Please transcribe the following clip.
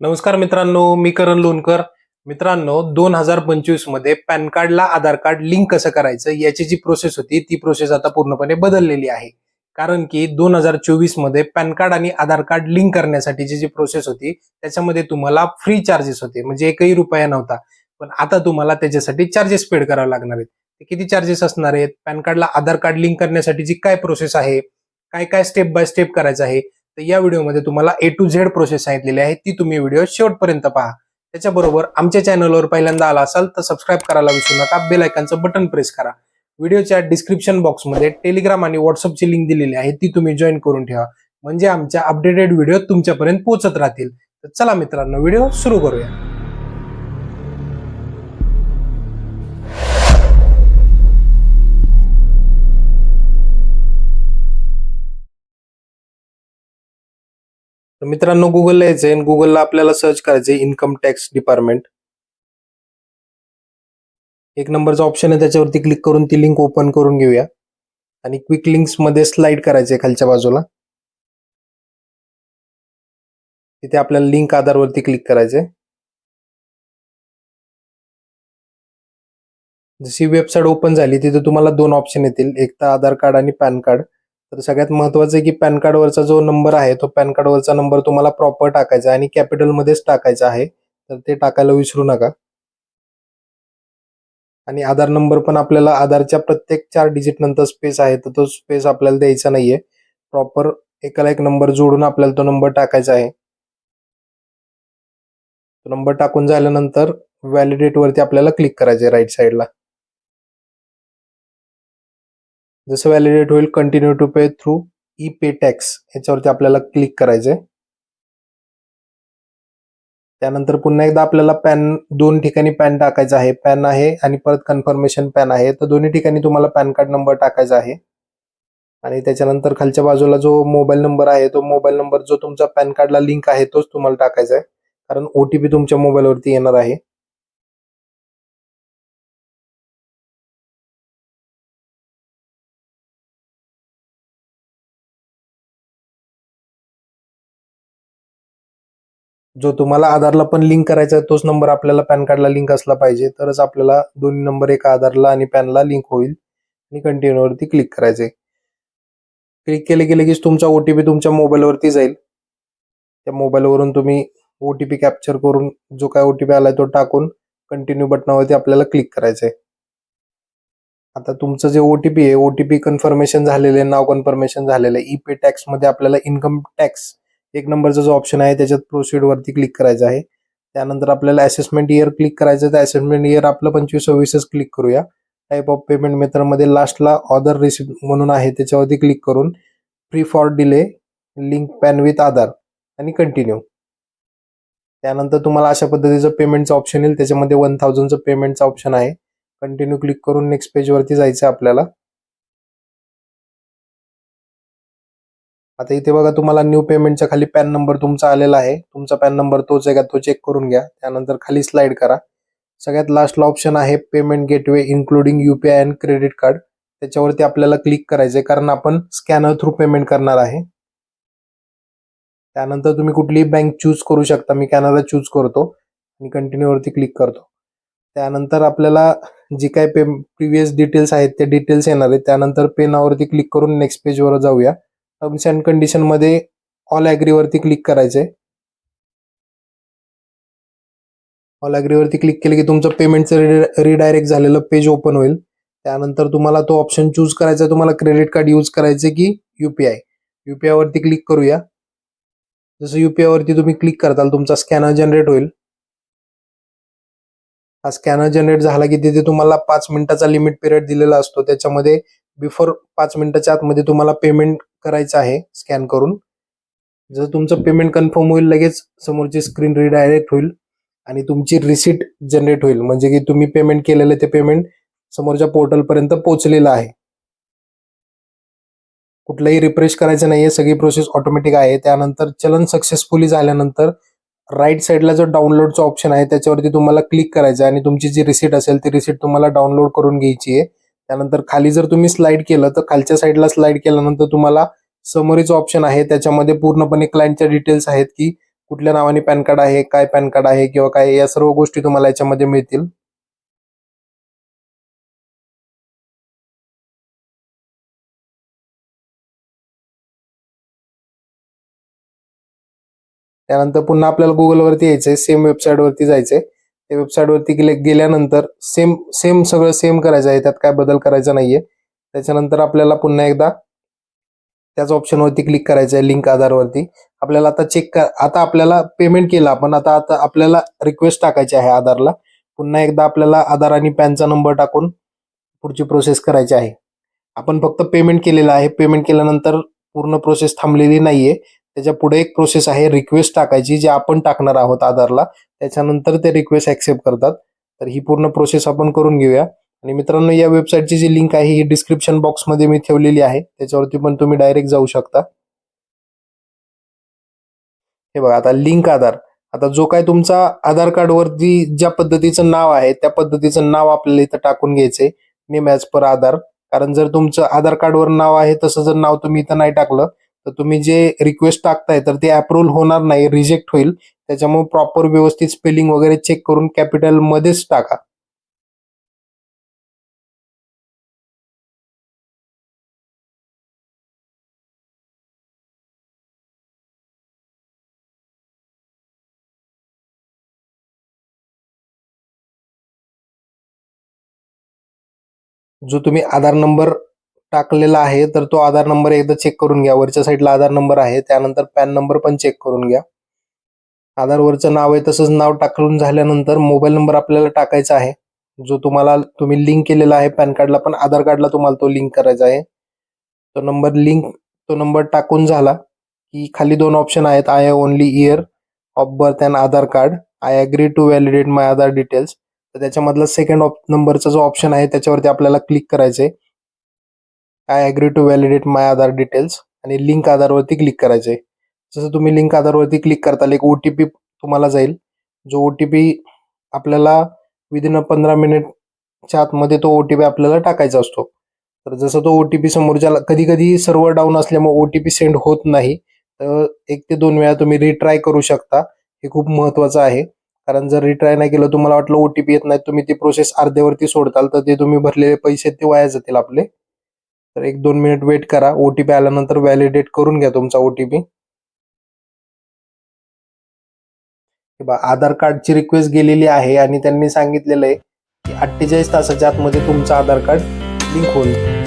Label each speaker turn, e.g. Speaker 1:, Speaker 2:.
Speaker 1: नमस्कार मित्रांनो, मी करण लोणकर. मित्रांनो, 2025 मध्ये पॅन कार्डला आधार कार्ड लिंक कसं करायचं याची जी प्रोसेस होती ती प्रोसेस आता पूर्णपणे बदललेली आहे. कारण की 2024 मध्ये पॅन कार्ड आणि आधार कार्ड लिंक करण्यासाठीची जी प्रोसेस होती त्याच्यामध्ये तुम्हाला फ्री चार्जेस होते, म्हणजे एकही रुपया नव्हता. पण आता तुम्हाला त्याच्यासाठी चार्जेस पेड करावे लागणार आहेत. ते किती चार्जेस असणार आहेत? पॅन कार्डला आधार कार्ड लिंक करण्यासाठीची काय प्रोसेस आहे? काय काय स्टेप बाय स्टेप करायचं आहे? तर या व्हिडिओमध्ये तुम्हाला A to Z प्रोसेस सांगितलेली आहे, ती तुम्ही व्हिडिओ शेवटपर्यंत पहा. त्याच्याबरोबर आमच्या चॅनलवर पहिल्यांदा आला असाल तर सबस्क्राईब करायला विसरू नका, बेल आयकॉनचं बटन प्रेस करा. व्हिडिओच्या डिस्क्रिप्शन बॉक्समध्ये टेलिग्राम आणि व्हॉट्सअपची लिंक दिलेली आहे, ती तुम्ही जॉईन करून ठेवा, म्हणजे आमच्या अपडेटेड व्हिडिओ तुमच्यापर्यंत पोहोचत राहतील. तर चला मित्रांनो, व्हिडिओ सुरू करूया. तर मित्रांनो, गुगलला यायचंय आणि गुगलला आपल्याला सर्च करायचंय इन्कम टॅक्स डिपार्टमेंट. एक नंबरचा ऑप्शन आहे, त्याच्यावरती क्लिक करून ती लिंक ओपन करून घेऊया आणि क्विक लिंक्स मध्ये स्लाइड करायचे खालच्या बाजूला. तिथे आपल्याला लिंक आधारवरती क्लिक करायचे. जशी वेबसाईट ओपन झाली तिथे तुम्हाला दोन ऑप्शन येतील, एक तर आधार कार्ड आणि पॅन कार्ड. तर सगळ्यात महत्वाचं आहे की पॅन कार्डवरचा जो नंबर आहे तो पॅन कार्डवरचा नंबर तुम्हाला प्रॉपर टाकायचा आणि कॅपिटलमध्येच टाकायचा आहे, तर ते टाकायला विसरू नका. आणि आधार नंबर पण आपल्याला आधारच्या प्रत्येक 4 डिजिट नंतर स्पेस आहे, तर तो स्पेस आपल्याला द्यायचा नाहीये. प्रॉपर एकाला एक नंबर जोडून आपल्याला तो नंबर टाकायचा आहे. तो नंबर टाकून झाल्यानंतर व्हॅलिडेट वरती आपल्याला क्लिक करायचे राईट साईडला. जसं व्हॅलिडेट होईल, continue to pay through e pay tax याच्यावरती आपल्याला क्लिक करायचंय. त्यानंतर पुन्हा एकदा आपल्याला पॅन, दोन ठिकाणी पॅन टाकायचं आहे. पॅन आहे आणि परत कन्फर्मेशन पॅन आहे, तर दोन्ही ठिकाणी तुम्हाला पॅन कार्ड नंबर टाकायचा आहे. आणि त्याच्यानंतर खालच्या बाजूला जो मोबाईल नंबर आहे तो मोबाईल नंबर जो तुमचा पॅन कार्डला लिंक आहे तोच तुम्हाला टाकायचा आहे, कारण OTP तुमच्या मोबाईलवरती येणार आहे. जो तुम्हाला आधारला पण लिंक करायचा आहे तोच नंबर आपल्याला पॅन कार्डला लिंक असला पाहिजे, तरच आपल्याला दोन्ही नंबर एका आधारला आणि पॅनला लिंक होईल. आणि कंटिन्यू वरती क्लिक करायचे. क्लिक केले की लगेच तुमचा OTP तुमच्या मोबाईलवरती जाईल. त्या मोबाईलवरून तुम्ही OTP कॅप्चर करून जो काय OTP आलाय तो टाकून कंटिन्यू बटनावरती आपल्याला क्लिक करायचंय. आता तुमचं जे OTP आहे, OTP कन्फर्मेशन झालेलं आहे, नाव कन्फर्मेशन झालेलं आहे. ई पे टॅक्स मध्ये आपल्याला इन्कम टॅक्स एक नंबरचा जो ऑप्शन आहे त्याच्यात प्रोसीड वरती क्लिक करायचं आहे. त्यानंतर आपल्याला असेसमेंट इयर क्लिक करायचं, तर असेसमेंट इयर आपलं 25-26 क्लिक करूया. टाईप ऑफ पेमेंट मेथड मध्ये लास्टला ऑदर रिसिप्ट म्हणून आहे त्याच्यावरती क्लिक करून free for delay link PAN with Aadhaar आणि कंटिन्यू. त्यानंतर तुम्हाला अशा पद्धतीचं पेमेंटचं ऑप्शन येईल, त्याच्यामध्ये 1000चं पेमेंटचं ऑप्शन आहे. कंटिन्यू क्लिक करून नेक्स्ट पेज वरती जायचं आपल्याला. आता इथे बघा, तुम्हाला न्यू पेमेंटच्या खाली पॅन नंबर तुमचा आलेला आहे. तुमचा पॅन नंबर तोच आहे का तो चेक करून घ्या. त्यानंतर खाली स्लाइड करा. सगळ्यात लास्टला ऑप्शन आहे payment gateway including UPI and credit card. त्याच्यावरती आपल्याला क्लिक करायचंय, कारण आपण स्कॅनर थ्रू पेमेंट करणार आहे. त्यानंतर तुम्ही कुठलीही बँक चूज करू शकता. मी कॅनरा चूज करतो आणि कंटिन्यू वरती क्लिक करतो. त्यानंतर आपल्याला जी काय प्रिव्हियस डिटेल्स आहेत ते डिटेल्स येणार आहेत. त्यानंतर पे नावरती क्लिक करून नेक्स्ट पेजवर जाऊया. टर्म्स अँड कंडिशन मध्ये ऑल ॲग्री वरती क्लिक करायचंय. ऑल ॲग्री वरती क्लिक केलं की तुमचं पेमेंटचं रिडायरेक्ट झालेलं पेज ओपन होईल. त्यानंतर तुम्हाला तो ऑप्शन चूज करायचा आहे, तुम्हाला क्रेडिट कार्ड यूज करायचे की UPI वरती क्लिक करूया. जसं UPI वरती तुम्ही क्लिक करताल तुमचा स्कॅनर जनरेट होईल. हा स्कॅनर जनरेट झाला की तिथे तुम्हाला 5 मिनिटाचा लिमिट पिरियड दिलेला असतो. त्याच्यामध्ये बिफोर 5 मिनिटाच्या आतमध्ये तुम्हाला पेमेंट करायचं आहे स्कॅन करून. जर तुमचं पेमेंट कन्फर्म होईल, लगेच समोरची स्क्रीन रिडायरेक्ट होईल आणि तुमची रिसीट जनरेट होईल, म्हणजे की तुम्ही पेमेंट केलेलं ते पेमेंट समोरच्या पोर्टलपर्यंत पोहोचलेलं आहे. कुठलंही रिफ्रेश करायचं नाहीये, सगळी प्रोसेस ऑटोमॅटिक आहे. त्यानंतर चलन सक्सेसफुली झाल्यानंतर राईट साईडला जो डाउनलोडचा ऑप्शन आहे त्याच्यावरती तुम्हाला क्लिक करायचं आहे आणि तुमची जी रिसीट असेल ती रिसीट तुम्हाला डाउनलोड करून घ्यायची आहे. त्यानंतर खाली जर तुम्ही स्लाइड केलं तर खालच्या साईडला स्लाइड केल्यानंतर तुम्हाला समोरीचं ऑप्शन आहे, त्याच्यामध्ये पूर्णपणे क्लायंटच्या डिटेल्स आहेत की कुठल्या नावाने पॅन कार्ड आहे, काय पॅन कार्ड आहे किंवा काय, या सर्व गोष्टी तुम्हाला याच्यामध्ये मिळतील. त्यानंतर पुन्हा आपल्याला गुगलवरती यायचंय, सेम वेबसाईटवरती जायचंय. त्या वेबसाईटवरती गेल्यानंतर सेम सेम सगळं सेम करायचं आहे, त्यात काय बदल करायचा नाहीये. त्याच्यानंतर आपल्याला पुन्हा एकदा त्याच ऑप्शनवरती क्लिक करायचं आहे, लिंक आधारवरती. आपल्याला आता आता आपल्याला पेमेंट केलं आपण, आता आता आपल्याला रिक्वेस्ट टाकायची आहे आधारला. पुन्हा एकदा आपल्याला आधार आणि पॅनचा नंबर टाकून पुढची प्रोसेस करायची आहे. आपण फक्त पेमेंट केलेलं आहे. पेमेंट केल्यानंतर पूर्ण प्रोसेस थांबलेली नाहीये. त्याच्या पुढे एक प्रोसेस आहे, रिक्वेस्ट टाकायची, जी आपण टाकणार आहोत आधारला. त्याच्यानंतर ते रिक्वेस्ट ऍक्सेप्ट करतात. तर ही पूर्ण प्रोसेस आपण करून घेऊया. आणि मित्रांनो, या वेबसाईटची जी लिंक आहे ही डिस्क्रिप्शन बॉक्समध्ये मी ठेवलेली आहे, त्याच्यावरती पण तुम्ही डायरेक्ट जाऊ शकता. हे बघा, आता लिंक आधार. आता जो काय तुमचा आधार कार्डवरती ज्या पद्धतीचं नाव आहे त्या पद्धतीचं नाव आपल्याला इथं टाकून घ्यायचंय, नेम ॲज पर आधार. कारण जर तुमचं आधार कार्डवर नाव आहे तसं जर नाव तुम्ही इथं नाही टाकलं तर तुम्ही जे रिक्वेस्ट टाकताय तर ते अप्रूव्ह होणार नाही, रिजेक्ट होईल. त्याच्यामुळे प्रॉपर व्यवस्थित स्पेलिंग वगैरे चेक करून कॅपिटल मध्येच टाका. जो तुम्ही आधार नंबर टाकलेला आहे तर तो आधार नंबर एकदा चेक करून घ्या. वरच्या साईडला आधार नंबर आहे, त्यानंतर पॅन नंबर पण चेक करून घ्या. आधारवरचं नाव आहे तसंच नाव टाकून झाल्यानंतर मोबाईल नंबर आपल्याला टाकायचा आहे, जो तुम्ही लिंक केलेला आहे पॅन कार्डला, पण आधार कार्डला तुम्हाला तो लिंक करायचा आहे. तो नंबर टाकून झाला की खाली दोन ऑप्शन आहेत, I only year of birth and Aadhaar card, I agree to validate my Aadhaar details. तर त्याच्यामधला सेकंड नंबरचा जो ऑप्शन आहे त्याच्यावरती आपल्याला क्लिक करायचंय, I agree to validate my Aadhaar details, आणि लिंक आधारवरती क्लिक करायचंय. जसं तुम्ही लिंक आधारवरती क्लिक करताल एक ओटीपी तुम्हाला जाईल, जो ओटीपी आपल्याला विदिन 15 मिनिटच्या आतमध्ये तो ओटीपी आपल्याला टाकायचा असतो. तर जसं तो ओटीपी समोरच्याला, कधी कधी सर्व्हर डाऊन असल्यामुळे ओटीपी सेंड होत नाही, तर 1 ते 2 वेळा तुम्ही रिट्राय करू शकता. हे खूप महत्वाचं आहे, कारण जर रिट्राय नाही केलं, तुम्हाला वाटलं ओटीपी येत नाही, तुम्ही ती प्रोसेस अर्ध्यावरती सोडताल, तर ते तुम्ही भरलेले पैसे ते वाया जातील आपले. तर 1-2 मिनिट वेट करा. ओटीपी आल्यानंतर व्हॅलिडेट करून घ्या तुमचा ओटीपी. आधार कार्डची रिक्वेस्ट गेलेली आहे आणि त्यांनी सांगितलेलं आहे की 48 तासाच्या आतमध्ये तुमचं आधार कार्ड लिंक होईल.